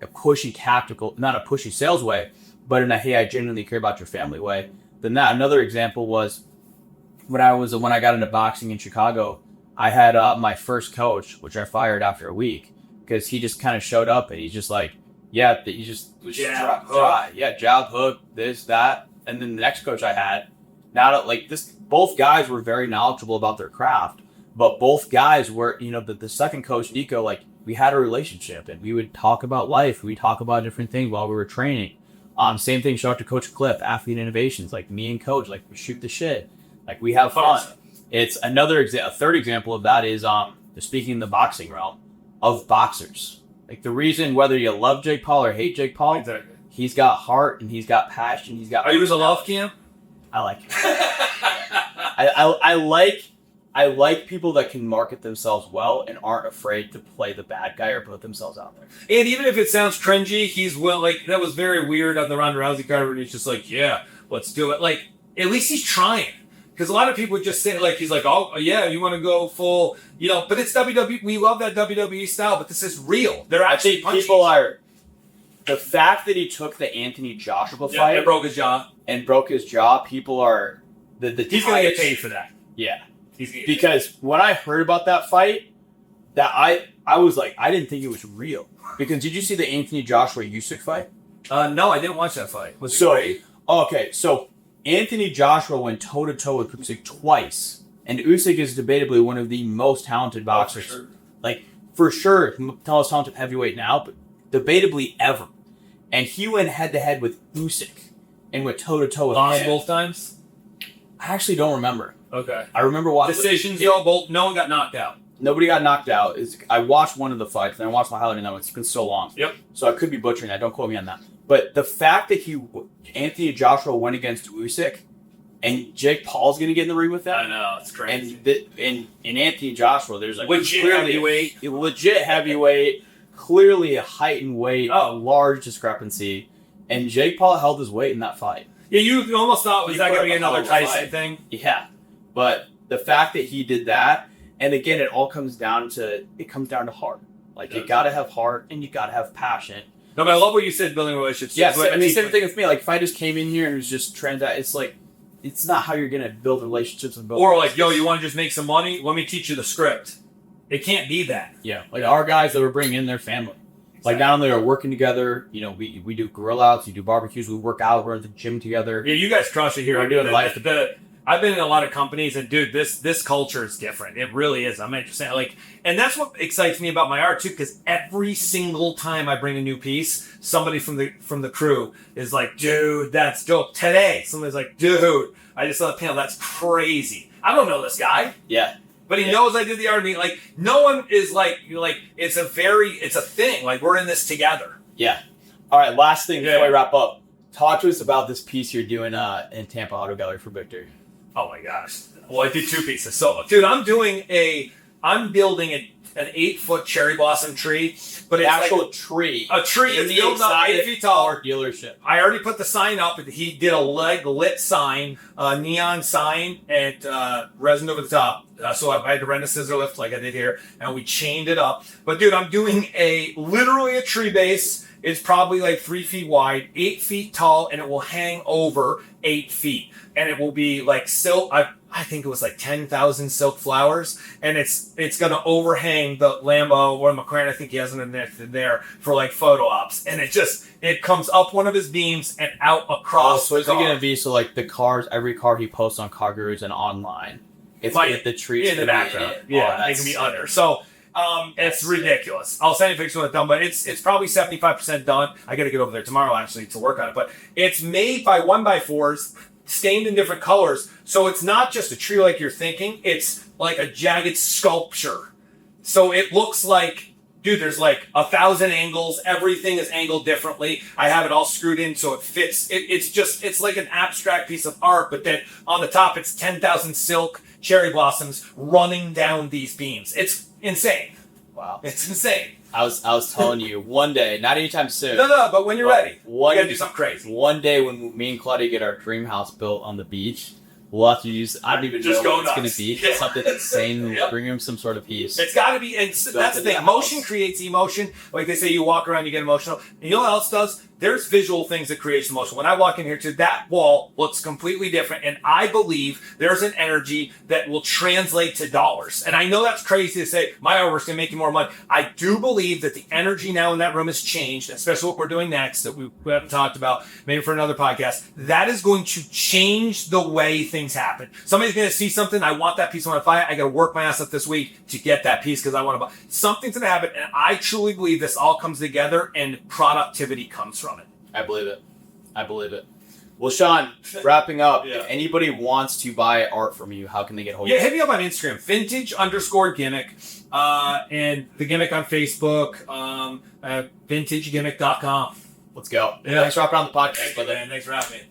pushy tactical, not a pushy sales way, but in a, hey, I genuinely care about your family way. Then another example was when I got into boxing in Chicago, I had my first coach, which I fired after a week, because he just kind of showed up and he's just like, yeah, he just was jab hook, this, that. And then the next coach I had, both guys were very knowledgeable about their craft, but both guys were, the second coach, Nico, like we had a relationship and we would talk about life. We talk about different things while we were training. Same thing, shout out to Coach Cliff, Athlete Innovations, like me and Coach, like we shoot the shit, like we have fun. It's a third example of that is, speaking in the boxing realm of boxers. Like the reason whether you love Jake Paul or hate Jake Paul, exactly. He's got heart and he's got passion. He's got. Are you a love cam? I like it. I like people that can market themselves well and aren't afraid to play the bad guy or put themselves out there. And even if it sounds cringy, that was very weird on the Ronda Rousey card, and he's just like, yeah, let's do it. Like, at least he's trying. Because a lot of people just say, like, he's like, oh, yeah, you want to go full, but it's WWE. We love that WWE style, but this is real. They're actually punching. People are. The fact that he took the Anthony Joshua fight and broke his jaw, people are. He's going to get paid for that. Yeah. Because when I heard about that fight, that I was like, I didn't think it was real. Because did you see the Anthony Joshua Usyk fight? No, I didn't watch that fight. So Anthony Joshua went toe-to-toe with Usyk twice. And Usyk is debatably one of the most talented boxers. For sure. Like, for sure, most talented heavyweight now, but debatably ever. And he went head-to-head with Usyk and went toe-to-toe with him. Both times? I actually don't remember. Okay. I remember watching... Decisions, both. No one got knocked out. Nobody got knocked out. I watched one of the fights, and I watched my highlight now. It's been so long. Yep. So I could be butchering that. Don't quote me on that. But the fact that Anthony Joshua went against Usyk, and Jake Paul's going to get in the ring with that. I know, it's crazy. And in Anthony Joshua, there's like legit heavyweight, clearly a height and weight, a large discrepancy. And Jake Paul held his weight in that fight. Yeah, you almost thought, was that going to be another Tyson thing? Yeah. But the fact that he did that, and again, it comes down to heart. Like, you got to have heart and you got to have passion. No, but I love what you said, building relationships. Yes, I mean, same thing with me. Like, if I just came in here and it was just it's like, it's not how you're going to build relationships. Or like, yo, you want to just make some money? Let me teach you the script. It can't be that. Yeah, like our guys that we're bringing in their family. Exactly. Like, not only are working together, we do grill outs, we do barbecues, we work out, we're at the gym together. Yeah, you guys crush it here. We're doing life. I've been in a lot of companies, and dude, this culture is different. It really is. I'm interested. And that's what excites me about my art too, because every single time I bring a new piece, somebody from the crew is like, dude, that's dope. Today, somebody's like, dude, I just saw the panel. That's crazy. I don't know this guy. Yeah. But he knows I did the art. And like, no one is like, it's a thing. Like, we're in this together. Yeah. All right. Last thing before I wrap up. Talk to us about this piece you're doing in Tampa Auto Gallery for Victor. Oh my gosh. Well, I did two pieces. So, dude, I'm building an 8-foot cherry blossom tree, but it's actual tree. A tree is built up 8 feet tall. Our dealership. I already put the sign up. He did a lit sign, neon sign, and resin over the top. So I had to rent a scissor lift like I did here, and we chained it up. But dude, I'm doing literally a tree base. It's probably like 3 feet wide, 8 feet tall, and it will hang over 8 feet. And it will be like silk. I I think it was like 10,000 silk flowers, and it's gonna overhang the Lambo or McLaren. I think he has it in there for like photo ops, and it comes up one of his beams and out across. So it's the car. gonna be like the cars, every car he posts on Car Gurus and online. It's like the trees in the background. Yeah, it can be under. So it's ridiculous. I'll send you a picture when it's done, but it's probably 75% done. I got to get over there tomorrow actually to work on it. But it's made by 1x4s, stained in different colors. So it's not just a tree like you're thinking. It's like a jagged sculpture. So it looks like, dude, there's like 1,000 angles. Everything is angled differently. I have it all screwed in so it fits. It's like an abstract piece of art, but then on the top, it's 10,000 silk cherry blossoms running down these beams. It's insane. Wow. It's insane. I was telling you, one day, not anytime soon. No, but when you're ready, you One gotta do something crazy. One day when me and Claudia get our dream house built on the beach, we'll have to use, I don't even Just know go what it's going nuts. to be. Yeah. Something insane. Yep. Bring him some sort of peace. It's got to be, and that's the thing. Motion creates emotion. Like they say, you walk around, you get emotional. And you know what else does? There's visual things that create emotion. When I walk in here, that wall looks completely different, and I believe there's an energy that will translate to dollars. And I know that's crazy to say, my artwork's going to make you more money. I do believe that the energy now in that room has changed, especially what we're doing next that we haven't talked about, maybe for another podcast. That is going to change the way things happen. Somebody's going to see something, I want that piece, I want to buy it, I got to work my ass up this week to get that piece because I want to buy. Something's going to happen, and I truly believe this all comes together and productivity comes from it. I believe it. Well, Sean, wrapping up, Yeah. if anybody wants to buy art from you, how can they get hold of Yeah, you? hit me up on Instagram, vintage_gimmick, and the gimmick on Facebook, vintagegimmick.com. Let's go. Yeah. Thanks for hopping on the podcast, Thanks brother. for having me.